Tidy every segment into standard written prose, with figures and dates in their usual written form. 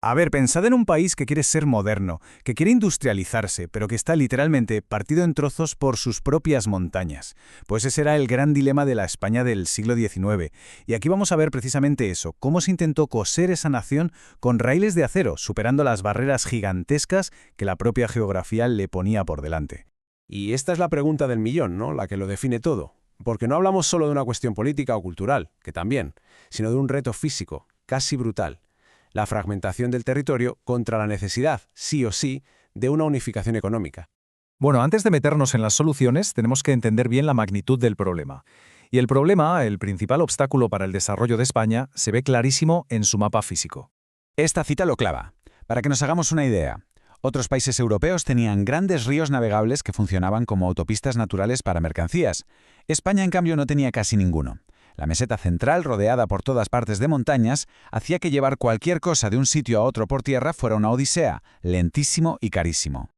A ver, pensad en un país que quiere ser moderno, que quiere industrializarse, pero que está literalmente partido en trozos por sus propias montañas. Pues ese era el gran dilema de la España del siglo XIX. Y aquí vamos a ver precisamente eso, cómo se intentó coser esa nación con raíles de acero, superando las barreras gigantescas que la propia geografía le ponía por delante. Y esta es la pregunta del millón, ¿no? La que lo define todo. Porque no hablamos solo de una cuestión política o cultural, que también, sino de un reto físico, casi brutal. La fragmentación del territorio contra la necesidad, sí o sí, de una unificación económica. Bueno, antes de meternos en las soluciones, tenemos que entender bien la magnitud del problema. Y el problema, el principal obstáculo para el desarrollo de España, se ve clarísimo en su mapa físico. Esta cita lo clava. Para que nos hagamos una idea, otros países europeos tenían grandes ríos navegables que funcionaban como autopistas naturales para mercancías. España, en cambio, no tenía casi ninguno. La meseta central, rodeada por todas partes de montañas, hacía que llevar cualquier cosa de un sitio a otro por tierra fuera una odisea, lentísimo y carísimo.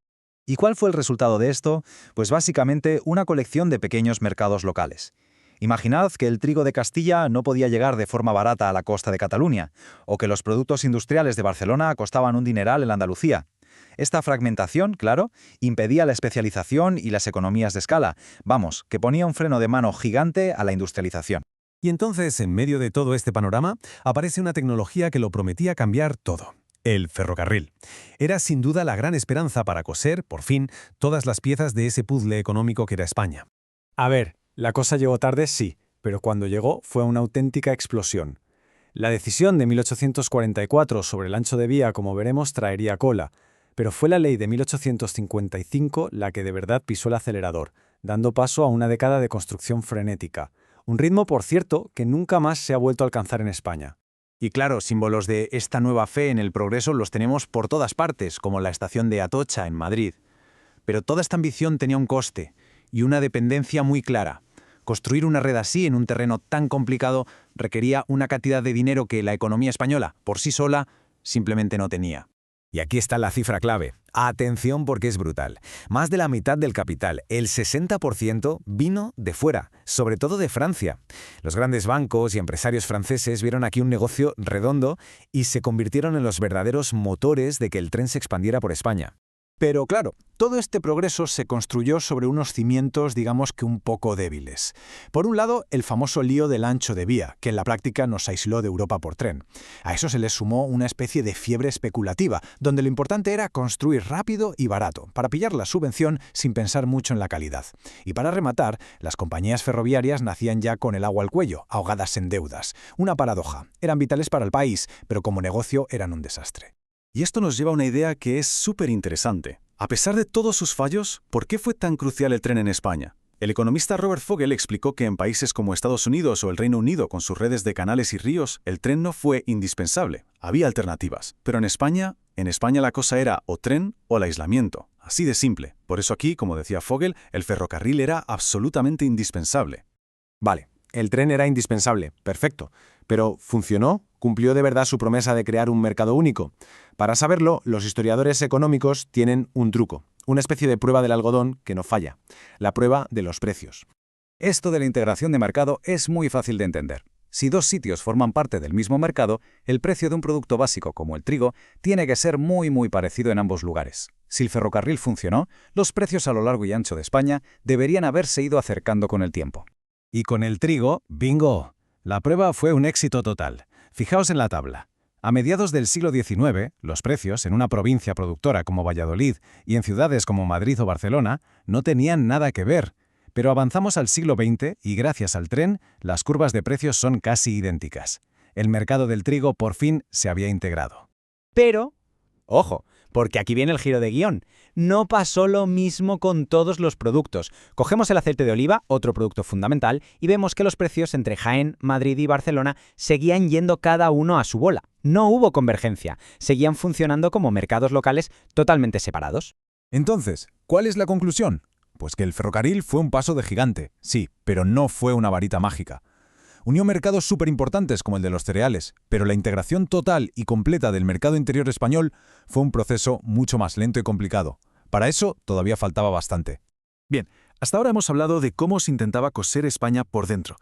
¿Y cuál fue el resultado de esto? Pues básicamente una colección de pequeños mercados locales. Imaginad que el trigo de Castilla no podía llegar de forma barata a la costa de Cataluña, o que los productos industriales de Barcelona costaban un dineral en Andalucía. Esta fragmentación, claro, impedía la especialización y las economías de escala. Vamos, que ponía un freno de mano gigante a la industrialización. Y entonces, en medio de todo este panorama, aparece una tecnología que lo prometía cambiar todo. El ferrocarril. Era sin duda la gran esperanza para coser, por fin, todas las piezas de ese puzzle económico que era España. A ver, la cosa llegó tarde, sí, pero cuando llegó fue una auténtica explosión. La decisión de 1844 sobre el ancho de vía, como veremos, traería cola, pero fue la ley de 1855 la que de verdad pisó el acelerador, dando paso a una década de construcción frenética. Un ritmo, por cierto, que nunca más se ha vuelto a alcanzar en España. Y claro, símbolos de esta nueva fe en el progreso los tenemos por todas partes, como la estación de Atocha, en Madrid. Pero toda esta ambición tenía un coste y una dependencia muy clara. Construir una red así en un terreno tan complicado requería una cantidad de dinero que la economía española, por sí sola, simplemente no tenía. Y aquí está la cifra clave. Atención porque es brutal. Más de la mitad del capital, el 60%, vino de fuera, sobre todo de Francia. Los grandes bancos y empresarios franceses vieron aquí un negocio redondo y se convirtieron en los verdaderos motores de que el tren se expandiera por España. Pero claro, todo este progreso se construyó sobre unos cimientos, digamos que un poco débiles. Por un lado, el famoso lío del ancho de vía, que en la práctica nos aisló de Europa por tren. A eso se le sumó una especie de fiebre especulativa, donde lo importante era construir rápido y barato, para pillar la subvención sin pensar mucho en la calidad. Y para rematar, las compañías ferroviarias nacían ya con el agua al cuello, ahogadas en deudas. Una paradoja. Eran vitales para el país, pero como negocio eran un desastre. Y esto nos lleva a una idea que es súper interesante. A pesar de todos sus fallos, ¿por qué fue tan crucial el tren en España? El economista Robert Fogel explicó que en países como Estados Unidos o el Reino Unido, con sus redes de canales y ríos, el tren no fue indispensable. Había alternativas. Pero en España la cosa era o tren o el aislamiento. Así de simple. Por eso aquí, como decía Fogel, el ferrocarril era absolutamente indispensable. Vale, el tren era indispensable, perfecto. Pero ¿funcionó? ¿Cumplió de verdad su promesa de crear un mercado único? Para saberlo, los historiadores económicos tienen un truco, una especie de prueba del algodón que no falla, la prueba de los precios. Esto de la integración de mercado es muy fácil de entender. Si dos sitios forman parte del mismo mercado, el precio de un producto básico como el trigo tiene que ser muy parecido en ambos lugares. Si el ferrocarril funcionó, los precios a lo largo y ancho de España deberían haberse ido acercando con el tiempo. Y con el trigo, ¡bingo! La prueba fue un éxito total. Fijaos en la tabla. A mediados del siglo XIX, los precios en una provincia productora como Valladolid y en ciudades como Madrid o Barcelona no tenían nada que ver. Pero avanzamos al siglo XX y gracias al tren, las curvas de precios son casi idénticas. El mercado del trigo por fin se había integrado. Pero, ojo, porque aquí viene el giro de guión. No pasó lo mismo con todos los productos. Cogemos el aceite de oliva, otro producto fundamental, y vemos que los precios entre Jaén, Madrid y Barcelona seguían yendo cada uno a su bola. No hubo convergencia. Seguían funcionando como mercados locales totalmente separados. Entonces, ¿cuál es la conclusión? Pues que el ferrocarril fue un paso de gigante, sí, pero no fue una varita mágica. Unió mercados súper importantes como el de los cereales, pero la integración total y completa del mercado interior español fue un proceso mucho más lento y complicado. Para eso todavía faltaba bastante. Bien, hasta ahora hemos hablado de cómo se intentaba coser España por dentro.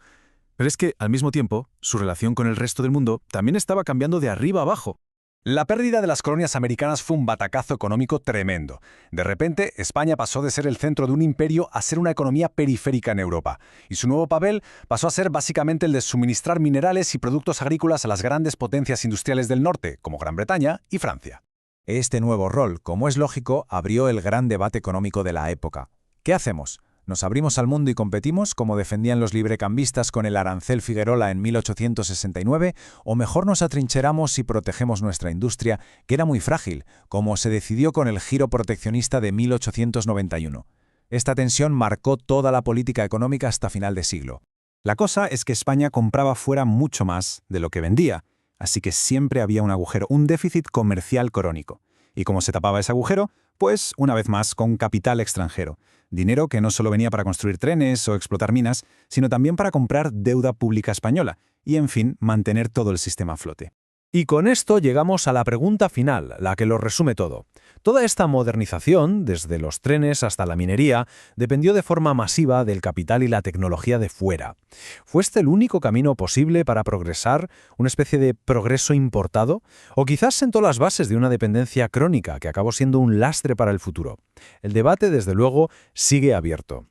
Pero es que, al mismo tiempo, su relación con el resto del mundo también estaba cambiando de arriba abajo. La pérdida de las colonias americanas fue un batacazo económico tremendo. De repente, España pasó de ser el centro de un imperio a ser una economía periférica en Europa, y su nuevo papel pasó a ser básicamente el de suministrar minerales y productos agrícolas a las grandes potencias industriales del norte, como Gran Bretaña y Francia. Este nuevo rol, como es lógico, abrió el gran debate económico de la época. ¿Qué hacemos? ¿Nos abrimos al mundo y competimos, como defendían los librecambistas con el arancel Figuerola en 1869, o mejor nos atrincheramos y protegemos nuestra industria, que era muy frágil, como se decidió con el giro proteccionista de 1891? Esta tensión marcó toda la política económica hasta final de siglo. La cosa es que España compraba fuera mucho más de lo que vendía, así que siempre había un agujero, un déficit comercial crónico. ¿Y cómo se tapaba ese agujero? Pues, una vez más, con capital extranjero. Dinero que no solo venía para construir trenes o explotar minas, sino también para comprar deuda pública española y, en fin, mantener todo el sistema a flote. Y con esto llegamos a la pregunta final, la que lo resume todo. Toda esta modernización, desde los trenes hasta la minería, dependió de forma masiva del capital y la tecnología de fuera. ¿Fue este el único camino posible para progresar, una especie de progreso importado? ¿O quizás sentó las bases de una dependencia crónica que acabó siendo un lastre para el futuro? El debate, desde luego, sigue abierto.